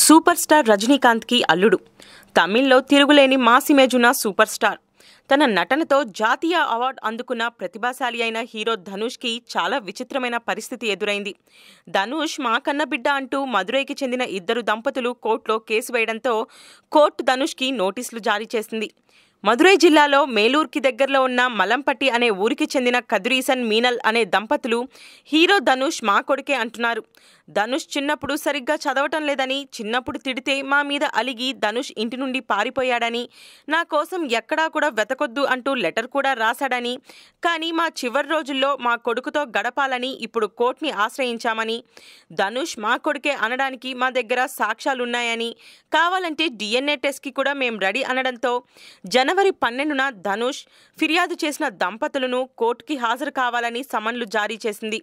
Super star Rajinikanth కి అల్లుడు. తమిళ్లో తిరుగులేని మాస్ ఇమేజ్ ఉన్న సూపర్ స్టార్. తన నటనతో జాతీయ అవార్డు అందుకున్న ప్రతిభాశాలి అయిన హీరో ధనుష్ కి చాలా విచిత్రమైన పరిస్థితి ఎదురైంది. ధనుష్ మా కన్నబిడ్డ అంటూ మదురైకి చెందిన ఇద్దరు దంపతులు కోర్టులో కేసు వేయడంతో కోర్టు ధనుష్ కి నోటీసులు జారీ చేసింది. మదురై జిల్లాలో మేలూరుకి దగ్గరలో ఉన్న మలంపట్టి అనే ఊరికి చెందిన కదురీసన్ మీనల్ అనే దంపతులు హీరో ధనుష్ మా కొడుకే అంటున్నారు. ధనుష్ చిన్నప్పుడు సరిగ్గా చదవటం లేదని, చిన్నప్పుడు తిడితే మా మీద అలిగి ధనుష్ ఇంటి నుండి పారిపోయాడని, నా కోసం ఎక్కడా కూడా వెతకొద్దు అంటూ లెటర్ కూడా రాశాడని, కానీ మా చివరి రోజుల్లో మా కొడుకుతో గడపాలని ఇప్పుడు కోర్టుని ఆశ్రయించామని, ధనుష్ మా కొడుకే అనడానికి మా దగ్గర సాక్ష్యాలున్నాయని, కావాలంటే DNA టెస్ట్కి కూడా మేం రెడీ అనడంతో జనవరి 12న ధనుష్ ఫిర్యాదు చేసిన దంపతులను కోర్టుకి హాజరు కావాలని సమన్లు జారీ చేసింది.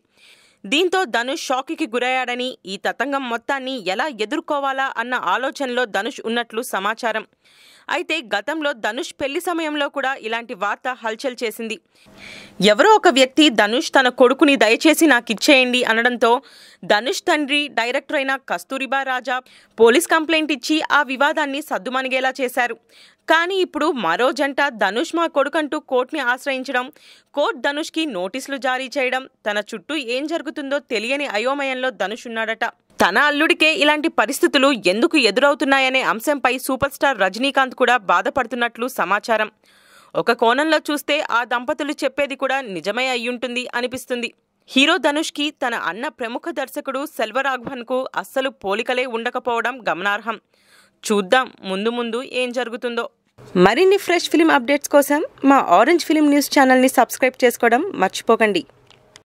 దీంతో ధనుష్ షాక్కి గురయ్యాడని, ఈ తతంగం మొత్తాన్ని ఎలా ఎదుర్కోవాలా అన్న ఆలోచనలో ధనుష్ ఉన్నట్లు సమాచారం. అయితే గతంలో ధనుష్ పెళ్లి సమయంలో కూడా ఇలాంటి వార్త హల్చల్ చేసింది. ఎవరో ఒక వ్యక్తి ధనుష్ తన కొడుకుని దయచేసి నాకిచ్చేయండి అనడంతో ధనుష్ తండ్రి డైరెక్టర్ అయిన కస్తూరిబా రాజా పోలీస్ కంప్లైంట్ ఇచ్చి ఆ వివాదాన్ని సద్దుమణిగేలా చేశారు. కానీ ఇప్పుడు మరో జంట ధనుష్ మా కొడుకంటూ కోర్టుని ఆశ్రయించడం, కోర్టు ధనుష్కి నోటీసులు జారీ చేయడం, తన చుట్టూ ఏం జరుగుతుందో తెలియని అయోమయంలో ధనుష్ ఉన్నాడట. తన అల్లుడికే ఇలాంటి పరిస్థితులు ఎందుకు ఎదురవుతున్నాయనే అంశంపై సూపర్ స్టార్ రజనీకాంత్ కూడా బాధపడుతున్నట్లు సమాచారం. ఒక కోణంలో చూస్తే ఆ దంపతులు చెప్పేది కూడా నిజమే అయ్యుంటుంది అనిపిస్తుంది. హీరో ధనుష్కి తన అన్న ప్రముఖ దర్శకుడు సెల్వరాఘవన్కు అస్సలు పోలికలే ఉండకపోవడం గమనార్హం. చూద్దాం ముందు ముందు ఏం జరుగుతుందో. మరిన్ని ఫ్రెష్ ఫిల్మ్ అప్డేట్స్ కోసం మా ఆరెంజ్ ఫిల్మ్ న్యూస్ ఛానల్ని సబ్స్క్రైబ్ చేసుకోవడం మర్చిపోకండి.